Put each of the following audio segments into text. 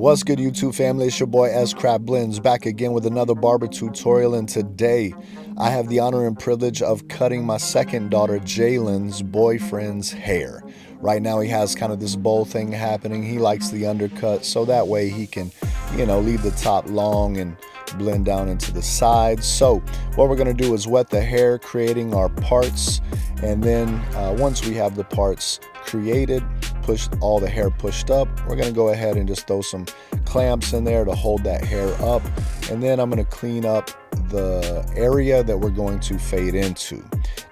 What's good, YouTube family? It's your boy S.Craft Blends back again with another barber tutorial, and today I have the honor and privilege of cutting my second daughter Jalen's boyfriend's hair. Right now he has kind of this bowl thing happening. He likes the undercut so that way he can, leave the top long and blend down into the sides. So what we're going to do is wet the hair, creating our parts, and then once we have the parts created, push all the hair pushed up, we're going to go ahead and just throw some clamps in there to hold that hair up, and then I'm going to clean up the area that we're going to fade into.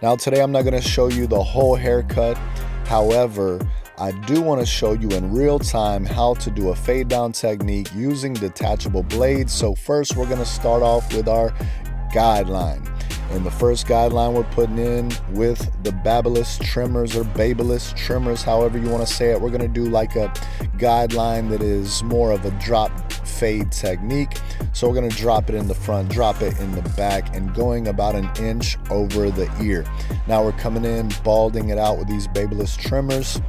Now today I'm not going to show you the whole haircut, however I do want to show you in real time how to do a fade down technique using detachable blades. So first we're going to start off with our guideline. And the first guideline we're putting in with the Babyless trimmers, or Babyless trimmers, however you want to say it. We're going to do like a guideline that is more of a drop fade technique. So we're going to drop it in the front, drop it in the back, and going about an inch over the ear. Now we're coming in, balding it out with these Babyless trimmers,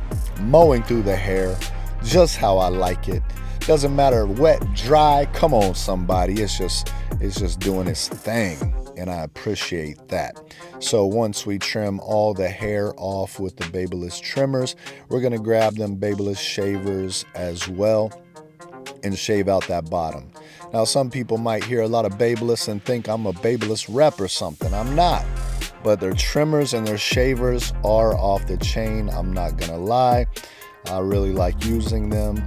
mowing through the hair just how I like it. Doesn't matter wet, dry, come on somebody, it's just doing its thing, and I appreciate that. So once we trim all the hair off with the Babyless trimmers, we're going to grab them Babyless shavers as well and shave out that bottom. Now some people might hear a lot of Babyless and think I'm a Babyless rep or something. I'm not, but their trimmers and their shavers are off the chain. I'm not gonna lie, I really like using them.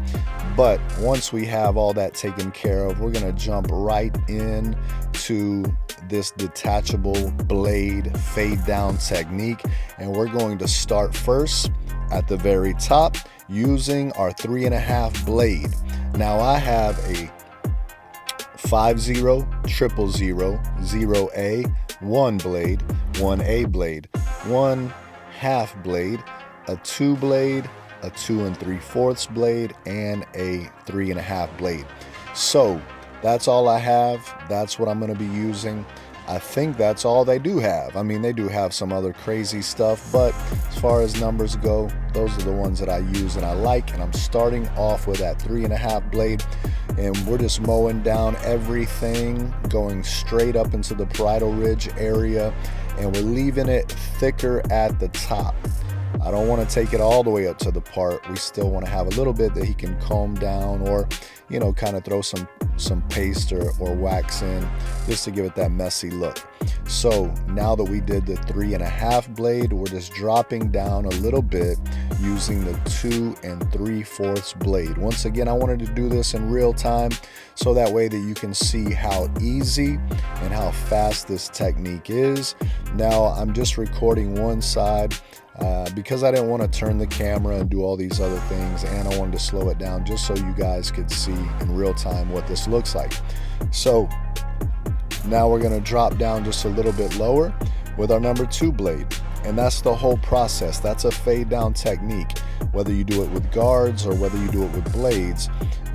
But once we have all that taken care of, we're gonna jump right in to this detachable blade fade down technique, and we're going to start first at the very top using our 3.5 blade. Now I have a 50, 000, 0A, 1 blade, 1A blade, 1/2 blade, a 2 blade, a 2 3/4 blade, and a 3.5 blade. So that's all I have. That's what I'm going to be using. I think that's all they do have. I mean, they do have some other crazy stuff, but as far as numbers go, those are the ones that I use and I like. And I'm starting off with that 3.5 blade, and we're just mowing down everything, going straight up into the parietal ridge area, and we're leaving it thicker at the top. I don't want to take it all the way up to the part. We still want to have a little bit that he can comb down, or kind of throw some paste or wax in just to give it that messy look. So now that we did the 3.5 blade, we're just dropping down a little bit using the 2 3/4 blade. Once again, I wanted to do this in real time so that way that you can see how easy and how fast this technique is. Now I'm just recording one side because I didn't want to turn the camera and do all these other things, and I wanted to slow it down just so you guys could see in real time what this looks like. So now we're going to drop down just a little bit lower with our number 2 blade, and that's the whole process. That's a fade down technique. Whether you do it with guards or whether you do it with blades,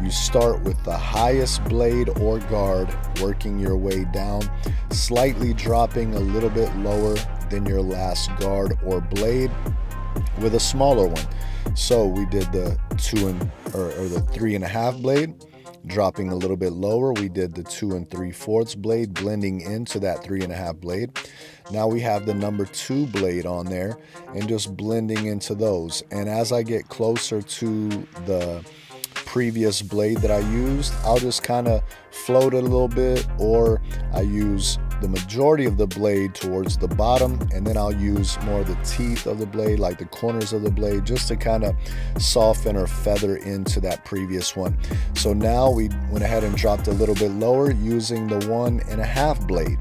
you start with the highest blade or guard, working your way down, slightly dropping a little bit lower than your last guard or blade with a smaller one. So we did the 3.5 blade, dropping a little bit lower. We did the 2 3/4 blade, blending into that 3.5 blade. Now we have the number 2 blade on there and just blending into those. And as I get closer to the previous blade that I used, I'll just kind of float it a little bit, or I use the majority of the blade towards the bottom, and then I'll use more of the teeth of the blade, like the corners of the blade, just to kind of soften or feather into that previous one. So now we went ahead and dropped a little bit lower using the 1.5 blade.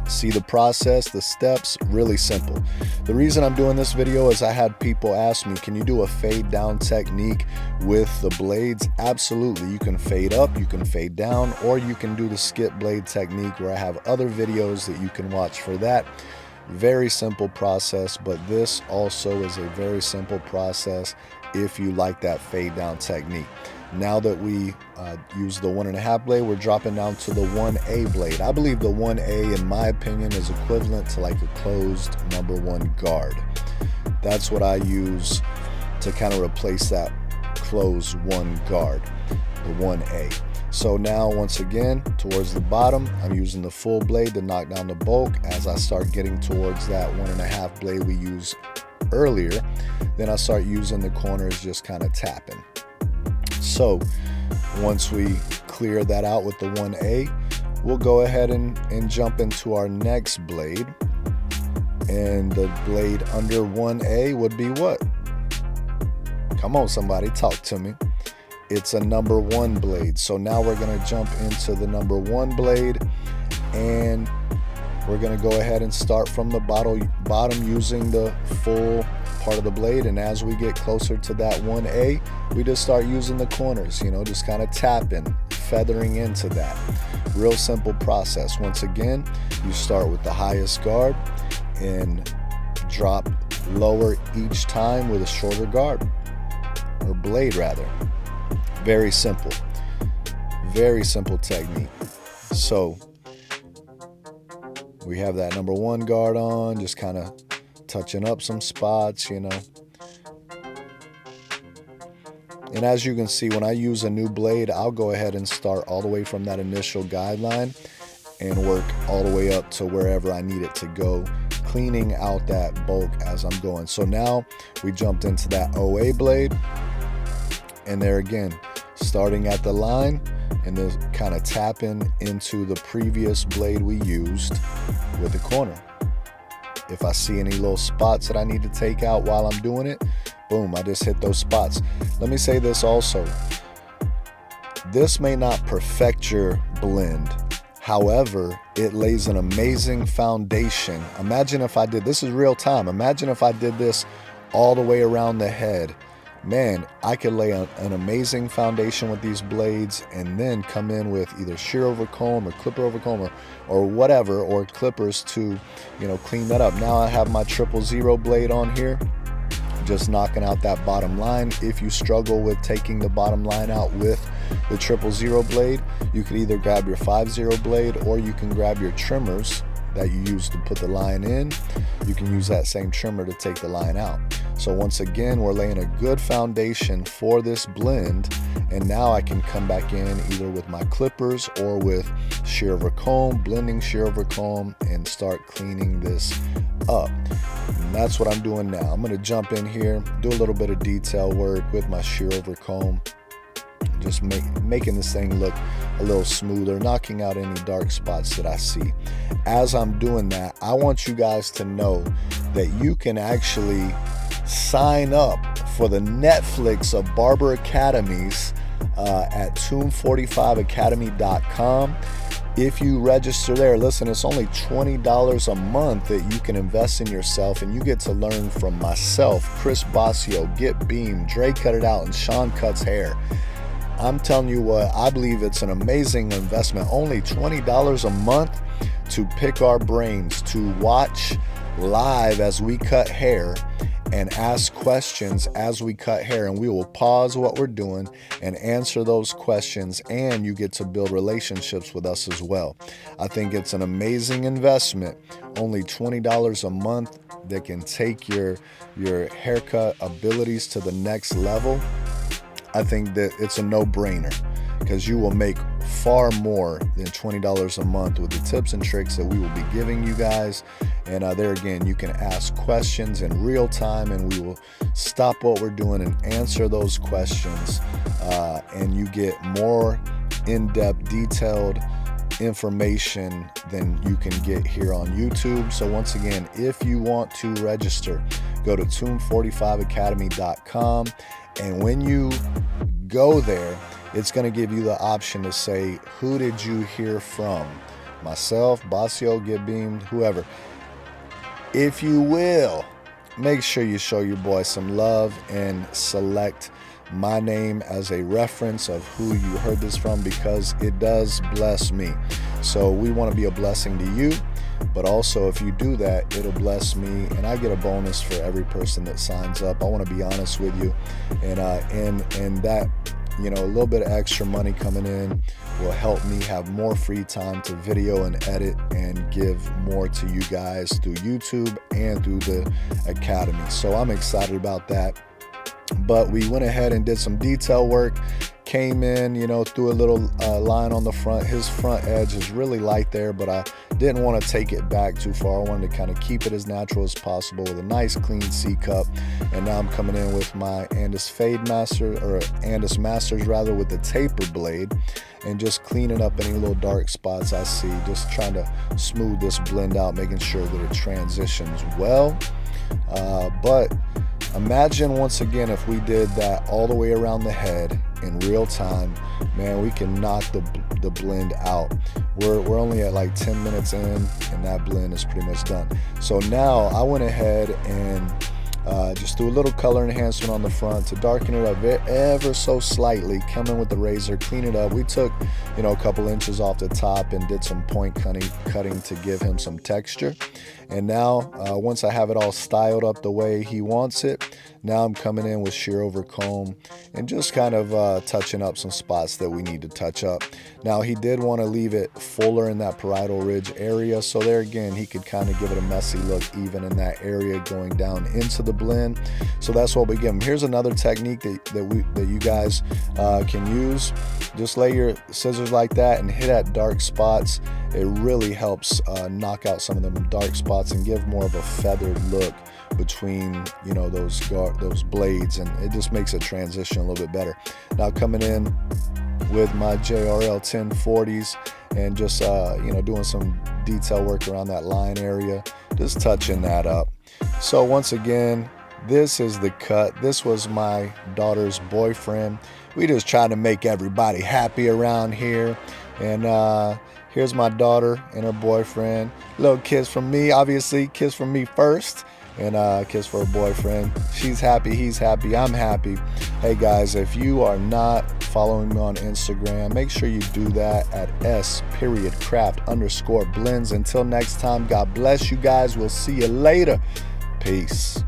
See the process, the steps, really simple. The reason I'm doing this video is I had people ask me, can you do a fade down technique with the blades? Absolutely. You can fade up, you can fade down, or you can do the skip blade technique, where I have other videos that you can watch for that. Very simple process, but this also is a very simple process if you like that fade down technique. Now that we use the 1.5 blade, we're dropping down to the 1A blade. I believe the 1A, in my opinion, is equivalent to like a closed number 1 guard. That's what I use to kind of replace that closed 1 guard. the 1A. So now once again, towards the bottom, I'm using the full blade to knock down the bulk. As I start getting towards that 1.5 blade we used earlier, then I start using the corners, just kind of tapping. So once we clear that out with the 1A, we'll go ahead and jump into our next blade. And the blade under 1A would be what? Come on, somebody, talk to me. It's a number 1 blade. So now we're going to jump into the number 1 blade, and we're going to go ahead and start from the bottom using the full part of the blade. And as we get closer to that 1A, we just start using the corners, you know, just kind of tapping, feathering into that. Real simple process. Once again, you start with the highest guard and drop lower each time with a shorter guard, or blade rather. Very simple technique. So we have that number 1 guard on, just kind of touching up some spots, you know. And as you can see, when I use a new blade, I'll go ahead and start all the way from that initial guideline and work all the way up to wherever I need it to go, cleaning out that bulk as I'm going. So now we jumped into that OA blade, and there again, starting at the line and then kind of tapping into the previous blade we used with the corner. If I see any little spots that I need to take out while I'm doing it, boom, I just hit those spots. Let me say this also. This may not perfect your blend. However, it lays an amazing foundation. Imagine if I did, this is real time. Imagine if I did this all the way around the head. Man, I could lay an amazing foundation with these blades and then come in with either shear over comb or clipper over comb or whatever, or clippers to, you know, clean that up. Now I have my 000 blade on here, just knocking out that bottom line. If you struggle with taking the bottom line out with the 000 blade, you could either grab your 50 blade, or you can grab your trimmers that you use to put the line in. You can use that same trimmer to take the line out. So once again, we're laying a good foundation for this blend, and now I can come back in either with my clippers or with shear over comb, blending shear over comb, and start cleaning this up. And that's what I'm doing now. I'm going to jump in here, do a little bit of detail work with my shear over comb, just making this thing look a little smoother, knocking out any dark spots that I see. As I'm doing that, I want you guys to know that you can actually sign up for the Netflix of Barber Academies at tomb45academy.com. If you register there, listen, it's only $20 a month that you can invest in yourself, and you get to learn from myself, Chris Basio, Get Beam, Dre Cut It Out, and Sean Cuts Hair. I'm telling you what, I believe it's an amazing investment. Only $20 a month to pick our brains, to watch live as we cut hair and ask questions as we cut hair, and we will pause what we're doing and answer those questions, and you get to build relationships with us as well. I think it's an amazing investment. Only $20 a month that can take your haircut abilities to the next level. I think that it's a no-brainer, because you will make far more than $20 a month with the tips and tricks that we will be giving you guys. And there again, you can ask questions in real time, and we will stop what we're doing and answer those questions, and you get more in-depth, detailed information than you can get here on YouTube. So once again, if you want to register, go to tomb45academy.com, and when you go there, it's going to give you the option to say, who did you hear from? Myself, Basio, Get Beamed, whoever. If you will, make sure you show your boy some love and select my name as a reference of who you heard this from, because it does bless me. So we want to be a blessing to you, but also if you do that, it'll bless me, and I get a bonus for every person that signs up. I want to be honest with you, and that, you know, a little bit of extra money coming in will help me have more free time to video and edit and give more to you guys through YouTube and through the Academy. So I'm excited about that. But we went ahead and did some detail work, came in, you know, threw a little line on the front. His front edge is really light there, but I didn't want to take it back too far. I wanted to kind of keep it as natural as possible with a nice clean C cup. And now I'm coming in with my Andis Fade Master, or Andis Masters rather, with the taper blade, and just cleaning up any little dark spots I see. Just trying to smooth this blend out, making sure that it transitions well. But imagine once again if we did that all the way around the head in real time. Man, we can knock the blend out. We're only at like 10 minutes in, and that blend is pretty much done. So now I went ahead and just threw a little color enhancement on the front to darken it up ever so slightly. Come in with the razor, clean it up. We took, you know, a couple inches off the top and did some point cutting to give him some texture. And now once I have it all styled up the way he wants it, now I'm coming in with shear over comb and just kind of touching up some spots that we need to touch up. Now he did want to leave it fuller in that parietal ridge area, so there again he could kind of give it a messy look even in that area going down into the blend. So that's what we give him. Here's another technique that you guys can use. Just lay your scissors like that and hit at dark spots. It really helps knock out some of them dark spots and give more of a feathered look between, you know, those blades, and it just makes it transition a little bit better. Now coming in with my JRL 1040s and just you know, doing some detail work around that line area, just touching that up. So once again, this is the cut. This was my daughter's boyfriend. We just try to make everybody happy around here. And here's my daughter and her boyfriend. Little kiss from me, obviously. Kiss from me first, and kiss for her boyfriend. She's happy, he's happy, I'm happy. Hey guys, if you are not following me on Instagram, make sure you do that at S.Craft_blends. Until next time, God bless you guys. We'll see you later. Peace.